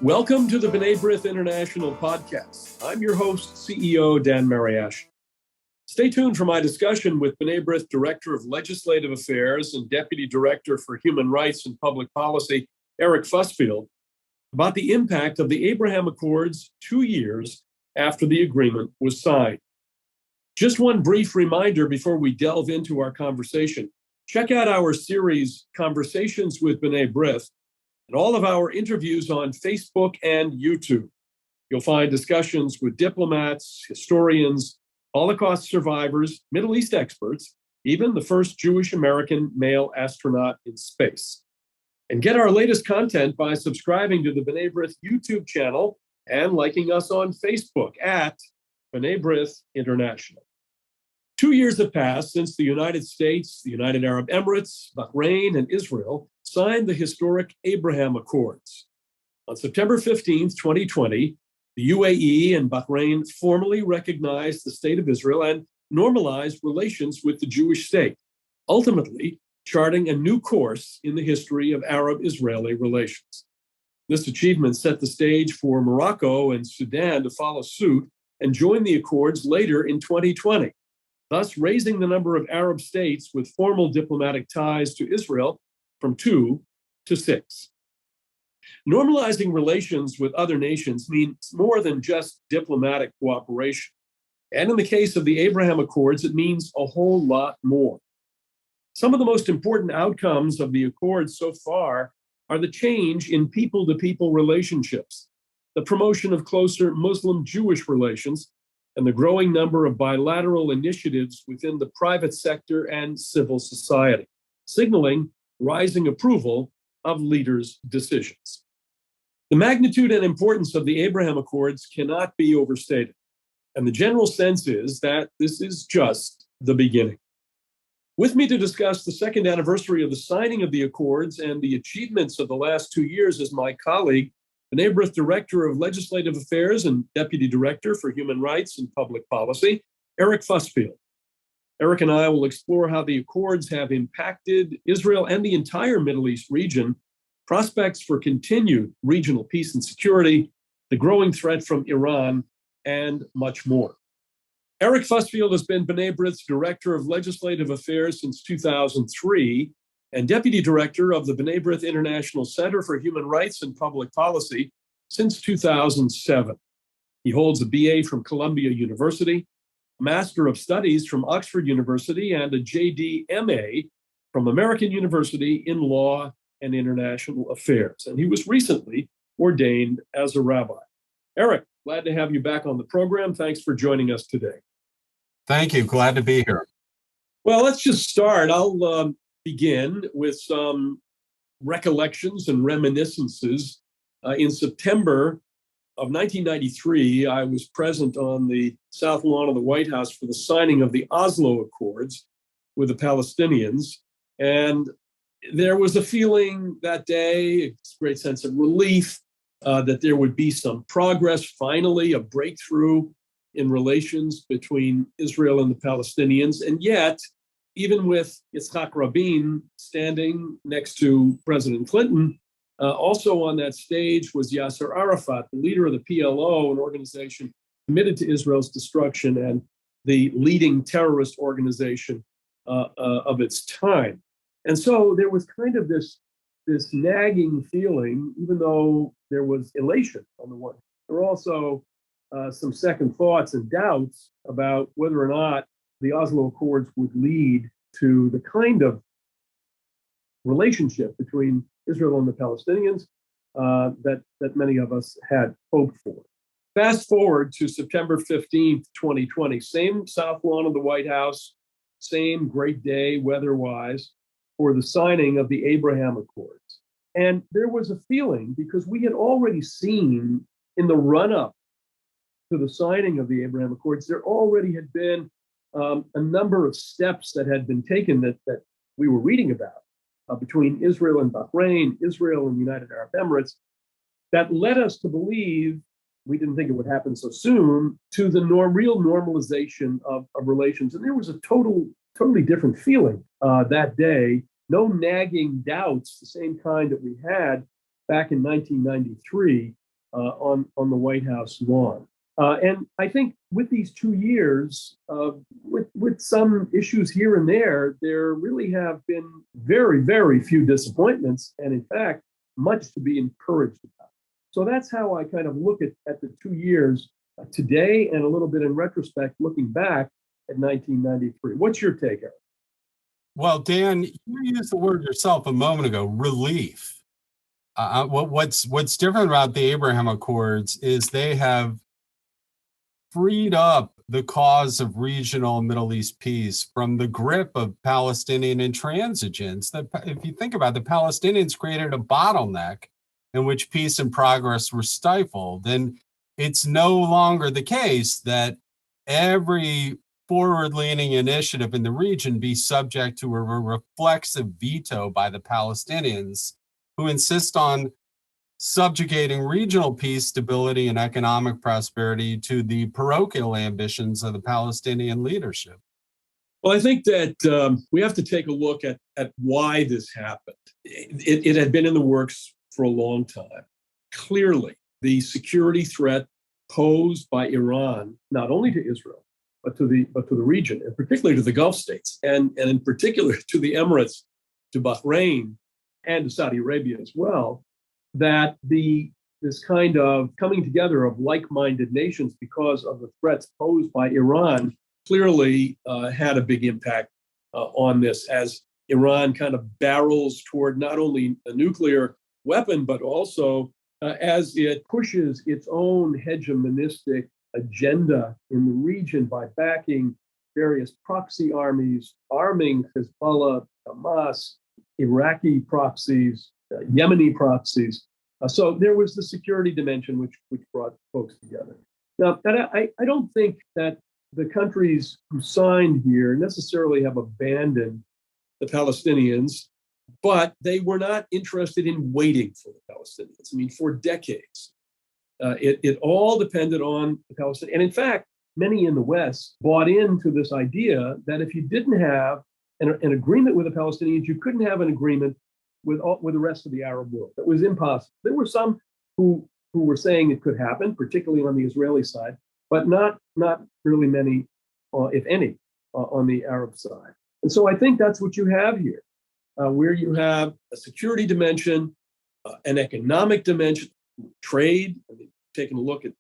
Welcome to the B'nai B'rith International Podcast. I'm your host, CEO Dan Mariaschin. Stay tuned for my discussion with B'nai B'rith Director of Legislative Affairs and Deputy Director for Human Rights and Public Policy, Eric Fusfield, about the impact of the Abraham Accords 2 years after the agreement was signed. Just one brief reminder before we delve into our conversation. Check out our series, Conversations with B'nai B'rith, and all of our interviews on Facebook and YouTube. You'll find discussions with diplomats, historians, Holocaust survivors, Middle East experts, even the first Jewish American male astronaut in space. And get our latest content by subscribing to the B'nai B'rith YouTube channel and liking us on Facebook at B'nai B'rith International. 2 years have passed since the United States, the United Arab Emirates, Bahrain, and Israel signed the historic Abraham Accords. On September 15, 2020, the UAE and Bahrain formally recognized the State of Israel and normalized relations with the Jewish state, ultimately charting a new course in the history of Arab-Israeli relations. This achievement set the stage for Morocco and Sudan to follow suit and join the Accords later in 2020, thus raising the number of Arab states with formal diplomatic ties to Israel from 2 to 6. Normalizing relations with other nations means more than just diplomatic cooperation. And in the case of the Abraham Accords, it means a whole lot more. Some of the most important outcomes of the Accords so far are the change in people-to-people relationships, the promotion of closer Muslim-Jewish relations, and the growing number of bilateral initiatives within the private sector and civil society, signaling rising approval of leaders' decisions. The magnitude and importance of the Abraham Accords cannot be overstated, and the general sense is that this is just the beginning. With me to discuss the second anniversary of the signing of the Accords and the achievements of the last 2 years is my colleague, B'nai B'rith Director of Legislative Affairs and Deputy Director for Human Rights and Public Policy, Eric Fusfield. Eric and I will explore how the Accords have impacted Israel and the entire Middle East region, prospects for continued regional peace and security, the growing threat from Iran, and much more. Eric Fusfield has been B'nai B'rith's Director of Legislative Affairs since 2003 and Deputy Director of the B'nai B'rith International Center for Human Rights and Public Policy since 2007. He holds a BA from Columbia University, a Master of Studies from Oxford University, and a JD MA from American University in Law and International Affairs. And he was recently ordained as a rabbi. Eric, glad to have you back on the program. Thanks for joining us today. Thank you. Glad to be here. Well, let's just start. I'll begin with some recollections and reminiscences. In September of 1993, I was present on the South Lawn of the White House for the signing of the Oslo Accords with the Palestinians. And there was a feeling that day, a great sense of relief, that there would be some progress, finally, a breakthrough in relations between Israel and the Palestinians. And yet, even with Yitzhak Rabin standing next to President Clinton, also on that stage was Yasser Arafat, the leader of the PLO, an organization committed to Israel's destruction and the leading terrorist organization of its time. And so there was kind of this nagging feeling, even though there was elation on the one hand. There were also some second thoughts and doubts about whether or not the Oslo Accords would lead to the kind of relationship between Israel and the Palestinians that many of us had hoped for. Fast forward to September 15th, 2020, same South Lawn of the White House, same great day weather-wise for the signing of the Abraham Accords. And there was a feeling, because we had already seen in the run-up to the signing of the Abraham Accords, there already had been a number of steps that had been taken that we were reading about between Israel and Bahrain, Israel and the United Arab Emirates, that led us to believe, we didn't think it would happen so soon, to the real normalization of relations. And there was a totally different feeling that day. No nagging doubts, the same kind that we had back in 1993, on the White House lawn. And I think with these 2 years, with some issues here and there really have been very, very few disappointments, and in fact, much to be encouraged about. So that's how I kind of look at the 2 years today, and a little bit in retrospect, looking back at 1993. What's your take, Eric? Well, Dan, you used the word yourself a moment ago, relief. What's different about the Abraham Accords is they have freed up the cause of regional Middle East peace from the grip of Palestinian intransigence. That, if you think about it, the Palestinians created a bottleneck in which peace and progress were stifled. And it's no longer the case that every forward-leaning initiative in the region be subject to a reflexive veto by the Palestinians, who insist on subjugating regional peace, stability, and economic prosperity to the parochial ambitions of the Palestinian leadership. Well, I think that we have to take a look at why this happened. It had been in the works for a long time. Clearly, the security threat posed by Iran, not only to Israel, but to the region, and particularly to the Gulf states, and in particular to the Emirates, to Bahrain, and to Saudi Arabia as well, that this kind of coming together of like-minded nations because of the threats posed by Iran clearly had a big impact on this, as Iran kind of barrels toward not only a nuclear weapon, but also as it pushes its own hegemonistic agenda in the region by backing various proxy armies, arming Hezbollah, Hamas, Iraqi proxies, Yemeni proxies. So there was the security dimension which brought folks together. Now, I don't think that the countries who signed here necessarily have abandoned the Palestinians, but they were not interested in waiting for the Palestinians. I mean, for decades, it all depended on the Palestinians. And in fact, many in the West bought into this idea that if you didn't have an agreement with the Palestinians, you couldn't have an agreement with the rest of the Arab world. That was impossible. There were some who were saying it could happen, particularly on the Israeli side, but not really many, if any, on the Arab side. And so I think that's what you have here, where you have a security dimension, an economic dimension, trade. I mean, taking a look at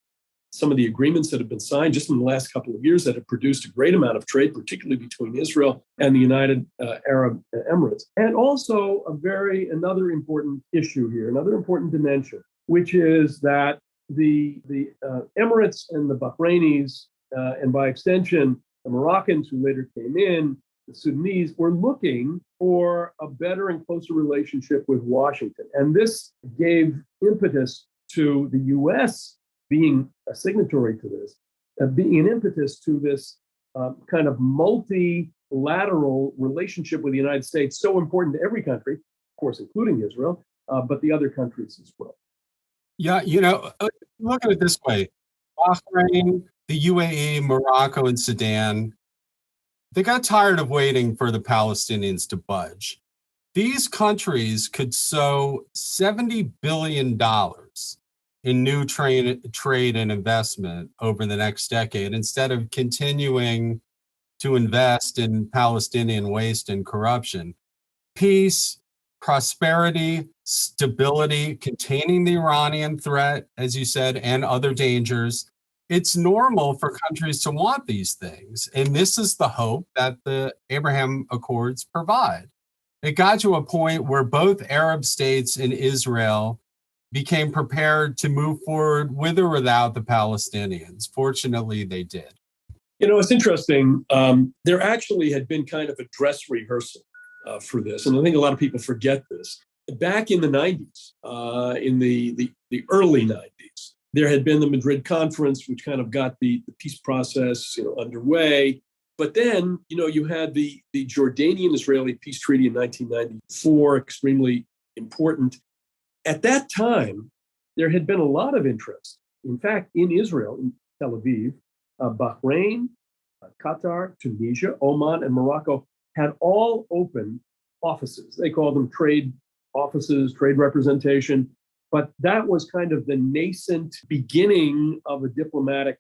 some of the agreements that have been signed just in the last couple of years that have produced a great amount of trade, particularly between Israel and the United Arab Emirates. And also another important issue here, another important dimension, which is that the Emirates and the Bahrainis, and by extension, the Moroccans who later came in, the Sudanese, were looking for a better and closer relationship with Washington. And this gave impetus to the U.S. being a signatory to this, being an impetus to this kind of multilateral relationship with the United States, so important to every country, of course, including Israel, but the other countries as well. Yeah, look at it this way. Bahrain, the UAE, Morocco, and Sudan, they got tired of waiting for the Palestinians to budge. These countries could sow $70 billion in new trade and investment over the next decade instead of continuing to invest in Palestinian waste and corruption. Peace, prosperity, stability, containing the Iranian threat, as you said, and other dangers. It's normal for countries to want these things. And this is the hope that the Abraham Accords provide. It got to a point where both Arab states and Israel became prepared to move forward with or without the Palestinians. Fortunately, they did. It's interesting. There actually had been kind of a dress rehearsal for this, and I think a lot of people forget this. Back in the 90s, in the early 90s, there had been the Madrid conference, which kind of got the peace process underway. But then, you had the Jordanian-Israeli peace treaty in 1994, extremely important. At that time, there had been a lot of interest. In fact, in Israel, in Tel Aviv, Bahrain, Qatar, Tunisia, Oman, and Morocco had all opened offices. They called them trade offices, trade representation, But that was kind of the nascent beginning of a diplomatic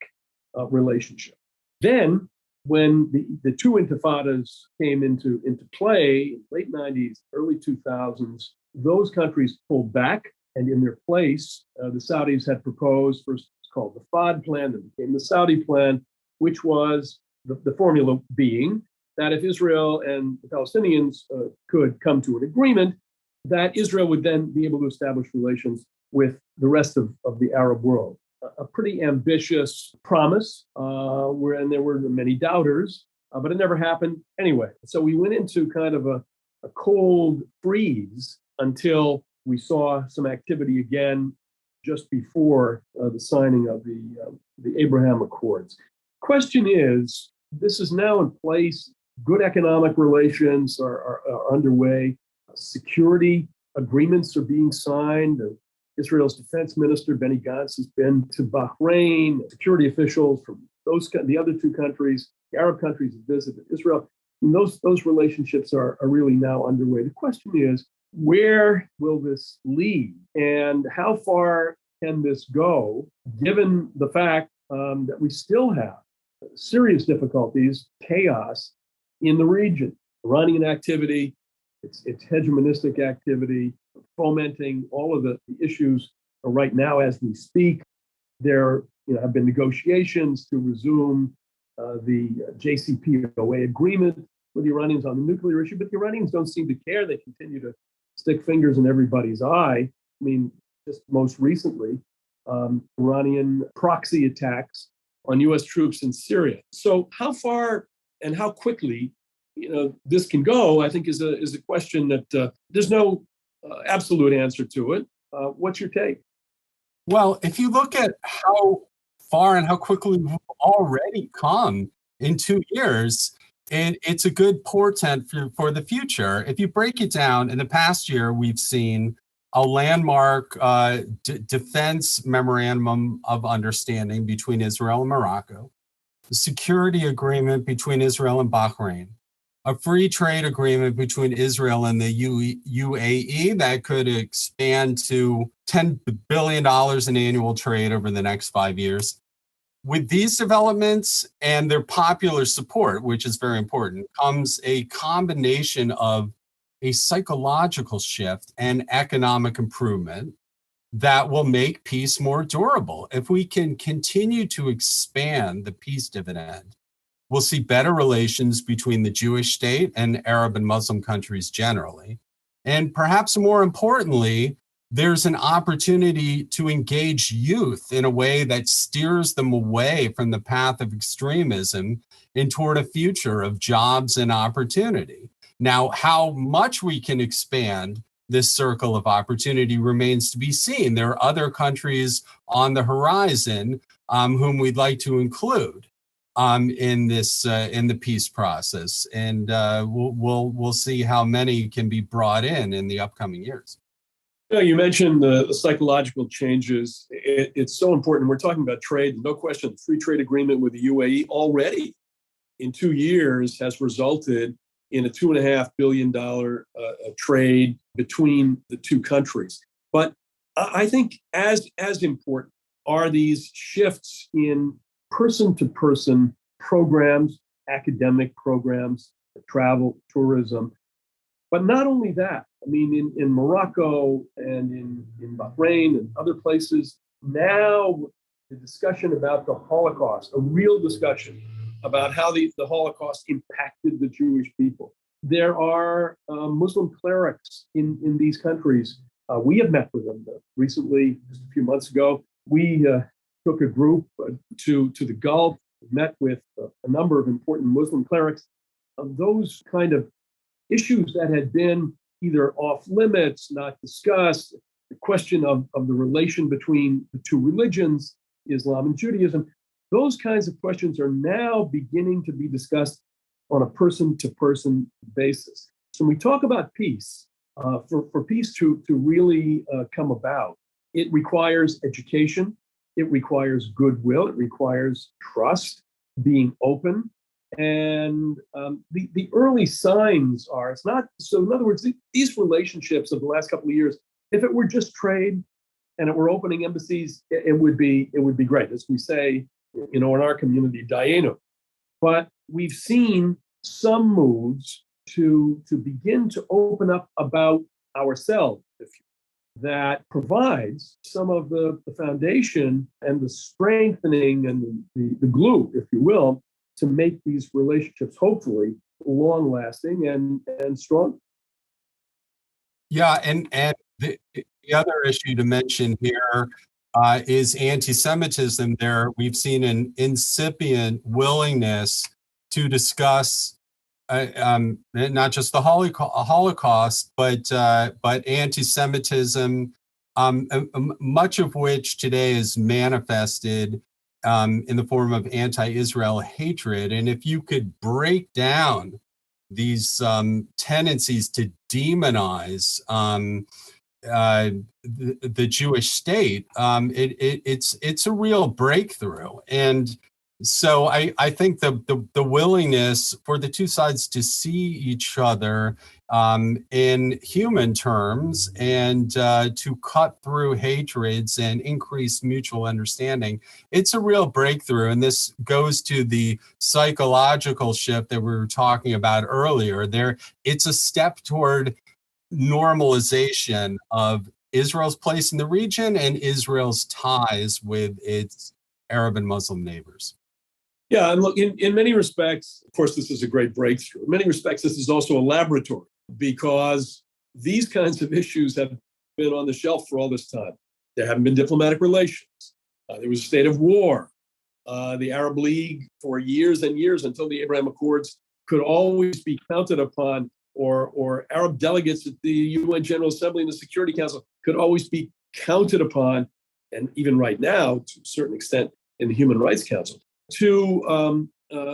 relationship. Then, when the two intifadas came into play, late 90s, early 2000s, those countries pulled back. And in their place, the Saudis had proposed, first it's called the FAD plan, then became the Saudi plan, which was the formula being that if Israel and the Palestinians could come to an agreement, that Israel would then be able to establish relations with the rest of the Arab world. A pretty ambitious promise, and there were many doubters, but it never happened anyway. So we went into kind of a cold freeze until we saw some activity again just before the signing of the Abraham Accords. Question is, this is now in place. Good economic relations are underway. Security agreements are being signed. Israel's defense minister, Benny Gantz, has been to Bahrain. Security officials from the other two countries, the Arab countries, have visited Israel. And those relationships are really now underway. The question is, where will this lead? And how far can this go, given the fact that we still have serious difficulties, chaos in the region? Iranian activity, it's hegemonistic activity, fomenting all of the issues right now as we speak. There have been negotiations to resume the JCPOA agreement with the Iranians on the nuclear issue, but the Iranians don't seem to care. They continue to stick fingers in everybody's eye. I mean, just most recently, Iranian proxy attacks on U.S. troops in Syria. So how far and how quickly this can go, I think, is a question that there's no absolute answer to it. What's your take? Well, if you look at how far and how quickly we've already come in 2 years, it's a good portent for the future. If you break it down, in the past year, we've seen a landmark defense memorandum of understanding between Israel and Morocco, a security agreement between Israel and Bahrain, a free trade agreement between Israel and the UAE that could expand to $10 billion in annual trade over the next 5 years. With these developments and their popular support, which is very important, comes a combination of a psychological shift and economic improvement that will make peace more durable. If we can continue to expand the peace dividend, we'll see better relations between the Jewish state and Arab and Muslim countries generally. And perhaps more importantly, there's an opportunity to engage youth in a way that steers them away from the path of extremism and toward a future of jobs and opportunity. Now, how much we can expand this circle of opportunity remains to be seen. There are other countries on the horizon whom we'd like to include in the peace process, and we'll see how many can be brought in the upcoming years. You mentioned the psychological changes. It's so important. We're talking about trade. No question, the free trade agreement with the UAE already in 2 years has resulted in a $2.5 billion trade between the two countries. But I think as important are these shifts in person-to-person programs, academic programs, travel, tourism. But not only that, I mean, in Morocco and in Bahrain and other places, now the discussion about the Holocaust, a real discussion about how the Holocaust impacted the Jewish people. There are Muslim clerics in these countries. We have met with them recently, just a few months ago. We took a group to the Gulf, met with a number of important Muslim clerics. Those kind of issues that had been either off limits, not discussed, the question of the relation between the two religions, Islam and Judaism, those kinds of questions are now beginning to be discussed on a person-to-person basis. So when we talk about peace, for peace to really come about, it requires education, it requires goodwill, it requires trust, being open. And the early signs are, it's not, so in other words, these relationships of the last couple of years, if it were just trade, and it were opening embassies, it would be great. As we say, in our community, Dayenu. But we've seen some moves to begin to open up about ourselves, that provides some of the foundation and the strengthening and the glue, if you will, to make these relationships hopefully long lasting and strong. Yeah, and the other issue to mention here is anti-Semitism. There, we've seen an incipient willingness to discuss not just the Holocaust, but anti-Semitism, much of which today is manifested in the form of anti-Israel hatred. And if you could break down these tendencies to demonize the Jewish state, it's a real breakthrough. And so I think the willingness for the two sides to see each other in human terms and to cut through hatreds and increase mutual understanding, it's a real breakthrough. And this goes to the psychological shift that we were talking about earlier. It's a step toward normalization of Israel's place in the region and Israel's ties with its Arab and Muslim neighbors. Yeah, and look, in many respects, of course, this is a great breakthrough. In many respects, this is also a laboratory, because these kinds of issues have been on the shelf for all this time. There haven't been diplomatic relations. There was a state of war. The Arab League, for years and years, until the Abraham Accords, could always be counted upon, or Arab delegates at the UN General Assembly and the Security Council could always be counted upon, and even right now, to a certain extent, in the Human Rights Council, to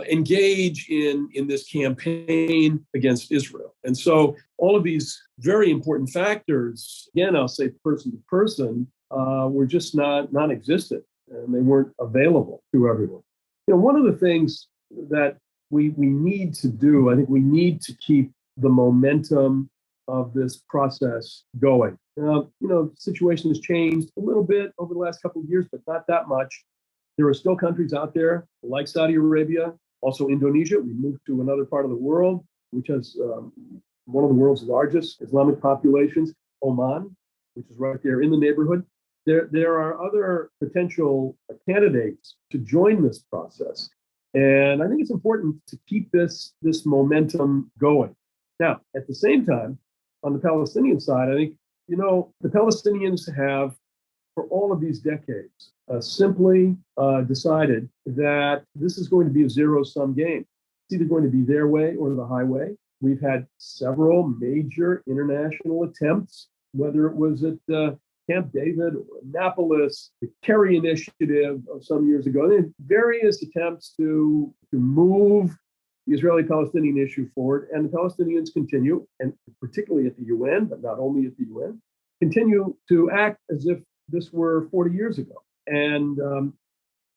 engage in this campaign against Israel. And so all of these very important factors, again, I'll say person to person, were just non-existent, and they weren't available to everyone. One of the things that we need to do, I think we need to keep the momentum of this process going. The situation has changed a little bit over the last couple of years, but not that much. There are still countries out there like Saudi Arabia, also Indonesia. We moved to another part of the world, which has one of the world's largest Islamic populations, Oman, which is right there in the neighborhood. There are other potential candidates to join this process. And I think it's important to keep this momentum going. Now, at the same time, on the Palestinian side, I think, the Palestinians have, for all of these decades, simply decided that this is going to be a zero-sum game. It's either going to be their way or the highway. We've had several major international attempts, whether it was at Camp David or Annapolis, the Kerry Initiative of some years ago. There various attempts to move the Israeli-Palestinian issue forward, and the Palestinians continue, and particularly at the UN, but not only at the UN, continue to act as if this were 40 years ago. And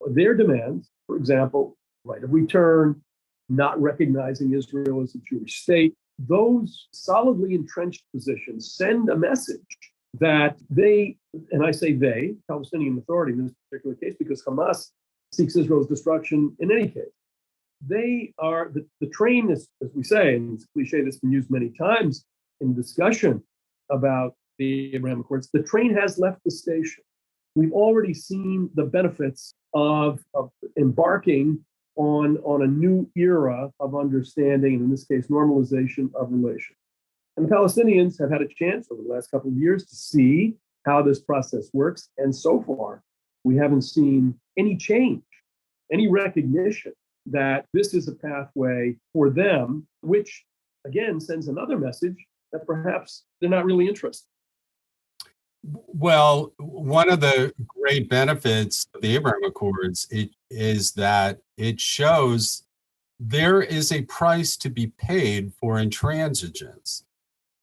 their demands, for example, right of return, not recognizing Israel as a Jewish state, those solidly entrenched positions send a message that they, and I say they, Palestinian Authority in this particular case, because Hamas seeks Israel's destruction in any case. They are, the train, as we say, and it's a cliche that's been used many times in discussion about the Abraham Accords, the train has left the station. We've already seen the benefits of embarking on a new era of understanding, and in this case, normalization of relations. And the Palestinians have had a chance over the last couple of years to see how this process works. And so far, we haven't seen any change, any recognition that this is a pathway for them, which again sends another message that perhaps they're not really interested. Well, one of the great benefits of the Abraham Accords is that it shows there is a price to be paid for intransigence.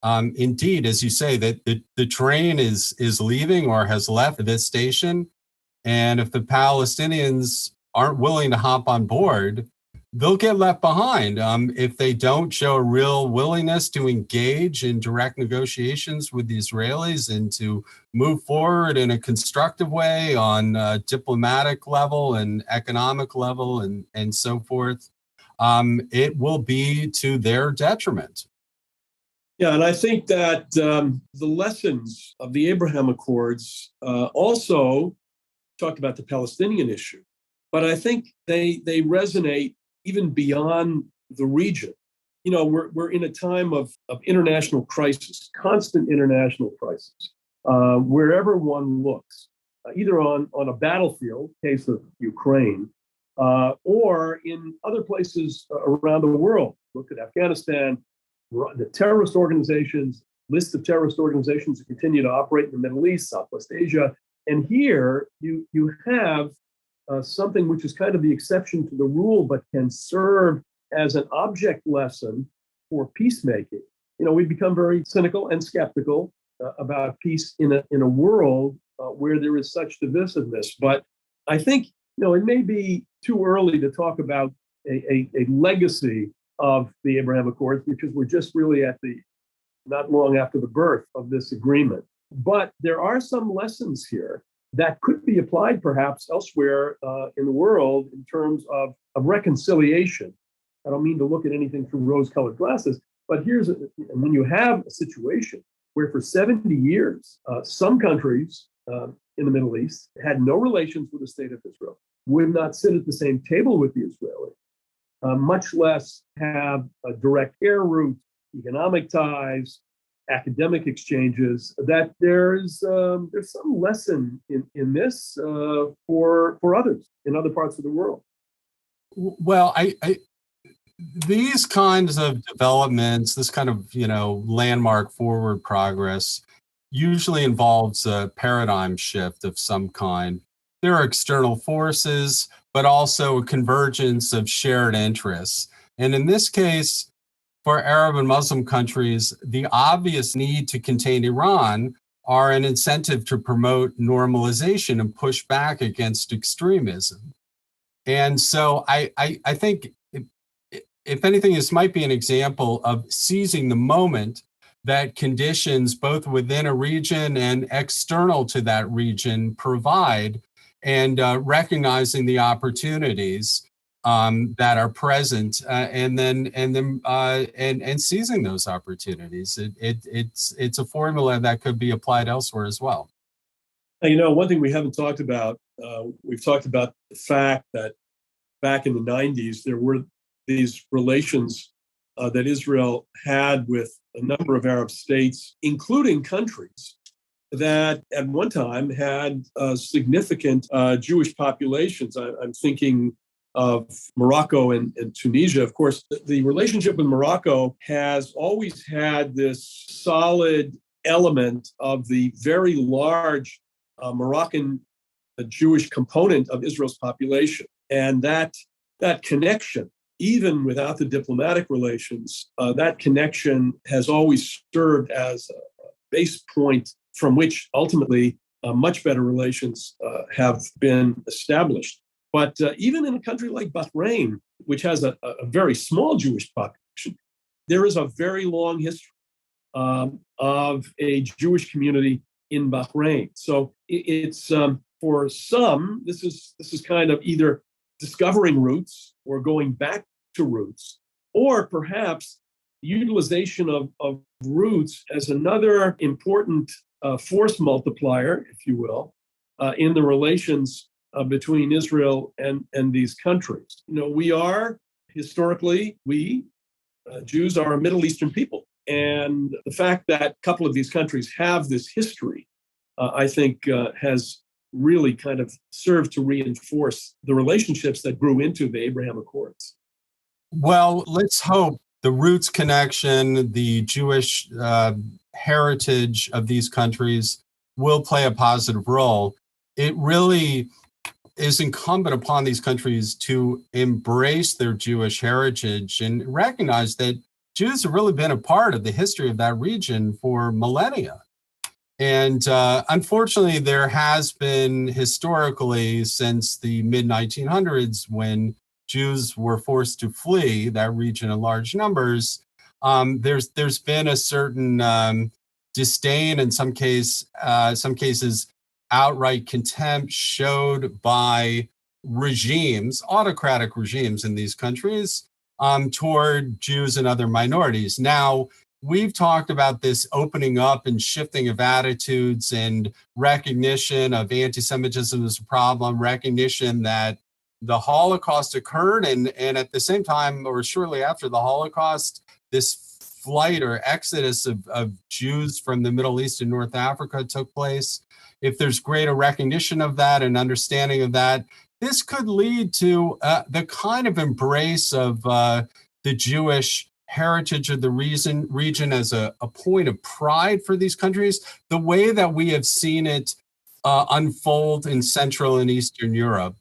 Indeed, as you say, that the train is leaving or has left this station, and if the Palestinians aren't willing to hop on board, they'll get left behind if they don't show a real willingness to engage in direct negotiations with the Israelis and to move forward in a constructive way on a diplomatic level and economic level and so forth. It will be to their detriment. Yeah, and I think that the lessons of the Abraham Accords also talked about the Palestinian issue, but I think they resonate even beyond the region. You know, we're in a time of international crisis, constant international crisis, wherever one looks, either on a battlefield, case of Ukraine, or in other places around the world. Look at Afghanistan, the terrorist organizations, list of terrorist organizations that continue to operate in the Middle East, Southwest Asia. And here you have something which is kind of the exception to the rule, but can serve as an object lesson for peacemaking. You know, we've become very cynical and skeptical about peace in a world where there is such divisiveness. But I think, you know, it may be too early to talk about a legacy of the Abraham Accords, because we're just really at not long after the birth of this agreement. But there are some lessons here that could be applied perhaps elsewhere in the world in terms of reconciliation. I don't mean to look at anything through rose-colored glasses, but when you have a situation where for 70 years, some countries in the Middle East had no relations with the state of Israel, would not sit at the same table with the Israelis, much less have direct air routes, economic ties, academic exchanges, that there's some lesson in this for others in other parts of the world. Well, these kinds of developments, this kind of, you know, landmark forward progress usually involves a paradigm shift of some kind. There are external forces, but also a convergence of shared interests. And in this case, for Arab and Muslim countries, the obvious need to contain Iran are an incentive to promote normalization and push back against extremism. And so I think, if anything, this might be an example of seizing the moment that conditions both within a region and external to that region provide, and recognizing the opportunities that are present, and seizing those opportunities. It's a formula that could be applied elsewhere as well. You know, one thing we haven't talked about, we've talked about the fact that back in the 90s, there were these relations that Israel had with a number of Arab states, including countries that at one time had significant Jewish populations. I'm thinking of Morocco and Tunisia. Of course, the relationship with Morocco has always had this solid element of the very large Moroccan Jewish component of Israel's population. And that connection, even without the diplomatic relations, that connection has always served as a base point from which ultimately much better relations have been established. But even in a country like Bahrain, which has a very small Jewish population, there is a very long history of a Jewish community in Bahrain. So it's for some, this is kind of either discovering roots or going back to roots, or perhaps utilization of roots as another important force multiplier, if you will, in the relations between Israel and these countries. You know, we are historically, Jews are a Middle Eastern people. And the fact that a couple of these countries have this history, I think has really kind of served to reinforce the relationships that grew into the Abraham Accords. Well, let's hope the roots connection, the Jewish heritage of these countries will play a positive role. It really is incumbent upon these countries to embrace their Jewish heritage and recognize that Jews have really been a part of the history of that region for millennia. And unfortunately, there has been historically, since the mid-1900s, when Jews were forced to flee that region in large numbers, there's been a certain disdain, in some cases, outright contempt showed by regimes, autocratic regimes in these countries, toward Jews and other minorities. Now, we've talked about this opening up and shifting of attitudes and recognition of anti-Semitism as a problem, recognition that the Holocaust occurred, and at the same time, or shortly after the Holocaust, this flight or exodus of Jews from the Middle East and North Africa took place. If there's greater recognition of that and understanding of that, this could lead to the kind of embrace of the Jewish heritage of the region as a point of pride for these countries, the way that we have seen it unfold in Central and Eastern Europe.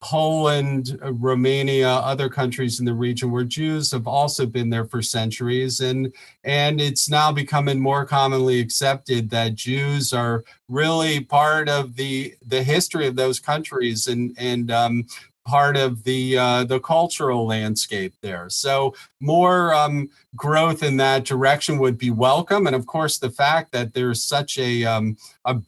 Poland, Romania, other countries in the region where Jews have also been there for centuries, and it's now becoming more commonly accepted that Jews are really part of the history of those countries and part of the cultural landscape there. So more growth in that direction would be welcome, and of course the fact that there's such a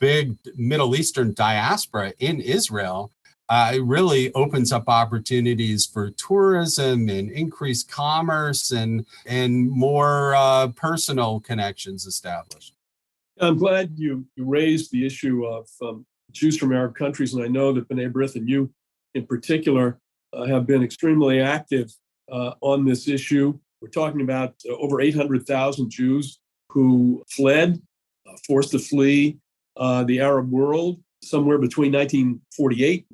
big Middle Eastern diaspora in Israel. It really opens up opportunities for tourism and increased commerce and more personal connections established. I'm glad you raised the issue of Jews from Arab countries, and I know that B'nai B'rith and you in particular have been extremely active on this issue. We're talking about over 800,000 Jews who fled, forced to flee the Arab world, somewhere between 1948,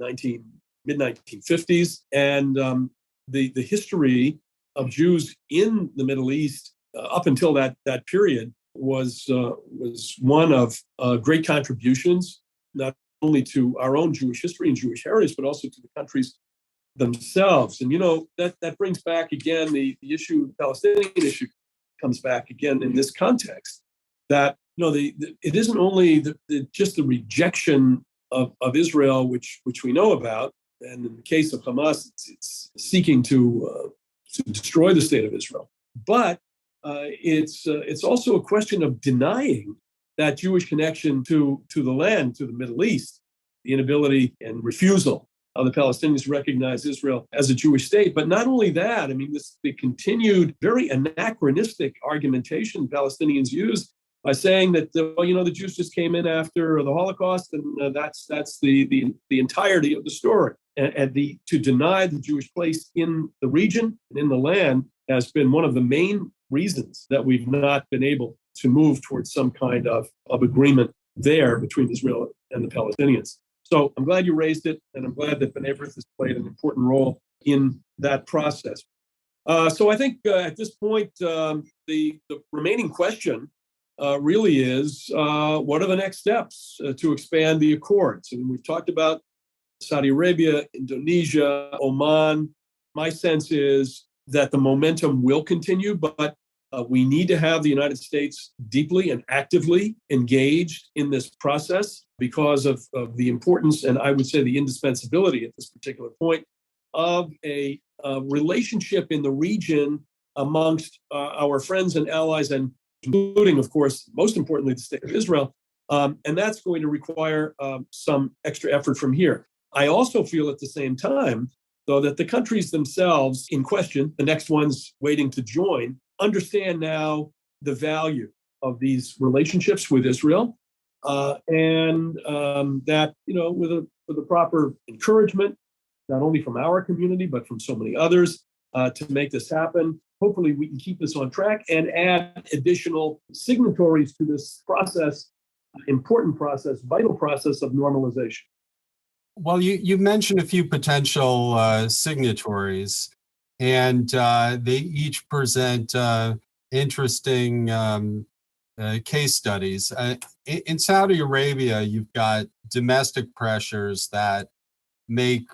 mid-1950s, and the history of Jews in the Middle East up until that period was one of great contributions, not only to our own Jewish history and Jewish heritage, but also to the countries themselves. And that brings back again the issue, the Palestinian issue, comes back again in this context. That it isn't only just the rejection of Israel, which we know about, and in the case of Hamas, it's seeking to destroy the state of Israel. But it's also a question of denying that Jewish connection to the land, to the Middle East, the inability and refusal of the Palestinians recognize Israel as a Jewish state. But not only that, I mean, the continued very anachronistic argumentation Palestinians use by saying that the Jews just came in after the Holocaust, and that's the entirety of the story. And to deny the Jewish place in the region and in the land has been one of the main reasons that we've not been able to move towards some kind of agreement there between Israel and the Palestinians. So I'm glad you raised it, and I'm glad that B'nai B'rith has played an important role in that process. So I think at this point, the remaining question really is, what are the next steps to expand the accords? And we've talked about Saudi Arabia, Indonesia, Oman. My sense is that the momentum will continue, but we need to have the United States deeply and actively engaged in this process because of the importance, and I would say the indispensability at this particular point, of a relationship in the region amongst our friends and allies, and including, of course, most importantly, the state of Israel. And that's going to require some extra effort from here. I also feel at the same time, though, that the countries themselves in question, the next ones waiting to join, understand now the value of these relationships with Israel, and that with a proper encouragement, not only from our community but from so many others, to make this happen. Hopefully, we can keep this on track and add additional signatories to this process, important process, vital process of normalization. Well, you mentioned a few potential signatories, and they each present interesting case studies. In Saudi Arabia, you've got domestic pressures that make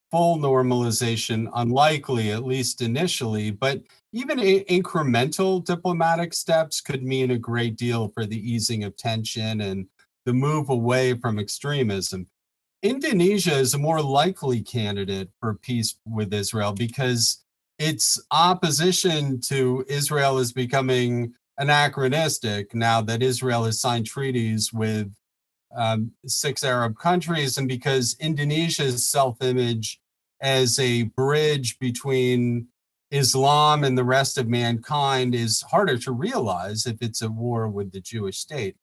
full normalization unlikely, at least initially, but even incremental diplomatic steps could mean a great deal for the easing of tension and the move away from extremism. Indonesia is a more likely candidate for peace with Israel because its opposition to Israel is becoming anachronistic now that Israel has signed treaties with 6 Arab countries, and because Indonesia's self-image as a bridge between Islam and the rest of mankind is harder to realize if it's at war with the Jewish state.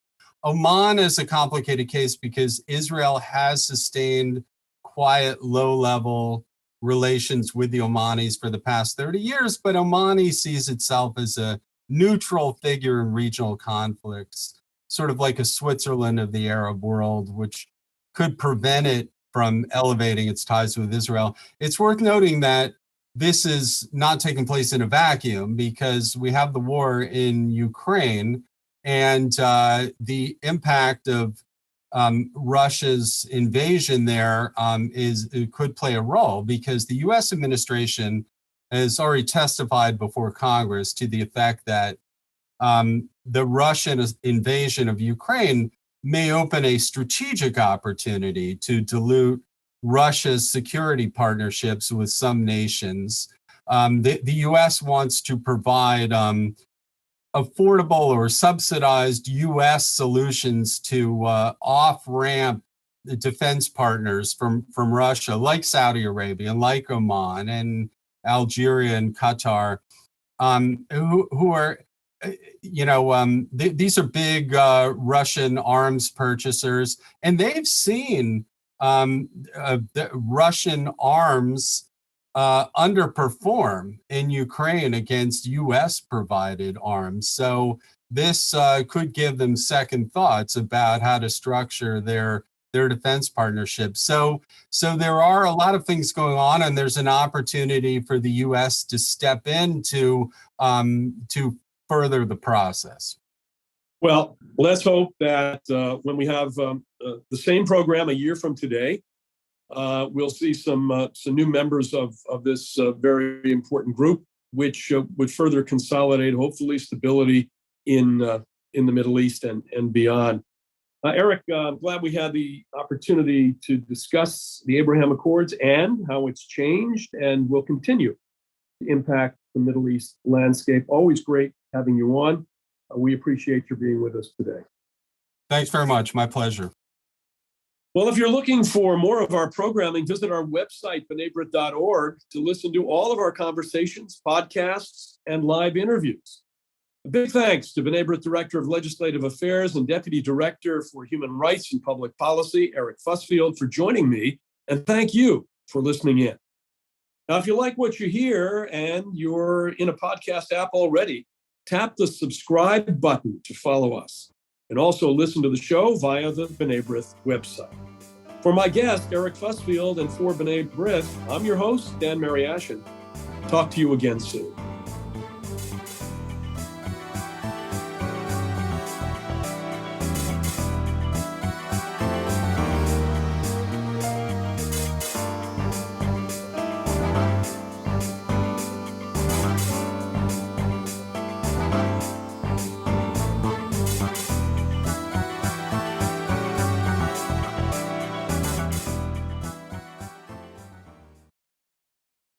Oman is a complicated case because Israel has sustained quiet, low-level relations with the Omanis for the past 30 years, but Omani sees itself as a neutral figure in regional conflicts, sort of like a Switzerland of the Arab world, which could prevent it from elevating its ties with Israel. It's worth noting that this is not taking place in a vacuum because we have the war in Ukraine, and the impact of Russia's invasion there it could play a role because the U.S. administration has already testified before Congress to the effect that the Russian invasion of Ukraine may open a strategic opportunity to dilute Russia's security partnerships with some nations. The U.S. wants to provide affordable or subsidized U.S. solutions to off-ramp defense partners from Russia, like Saudi Arabia, like Oman and Algeria and Qatar, who are, these are big Russian arms purchasers, and they've seen the Russian arms underperform in Ukraine against U.S. provided arms. So this could give them second thoughts about how to structure their defense partnerships. So there are a lot of things going on, and there's an opportunity for the U.S. to step in to further the process. Well, let's hope that when we have the same program a year from today, we'll see some new members of this very important group, which would further consolidate, hopefully, stability in the Middle East and beyond. Eric, I'm glad we had the opportunity to discuss the Abraham Accords and how it's changed and will continue to impact the Middle East landscape. Always great having you on. We appreciate your being with us today. Thanks very much. My pleasure. Well, if you're looking for more of our programming, visit our website, b'nai-b'rith.org, to listen to all of our conversations, podcasts, and live interviews. A big thanks to B'nai B'rith Director of Legislative Affairs and Deputy Director for Human Rights and Public Policy, Eric Fusfield, for joining me, and thank you for listening in. Now, if you like what you hear and you're in a podcast app already, tap the subscribe button to follow us, and also listen to the show via the B'nai B'rith website. For my guest, Eric Fusfield, and for B'nai B'rith, I'm your host, Dan Mariaschin. Talk to you again soon.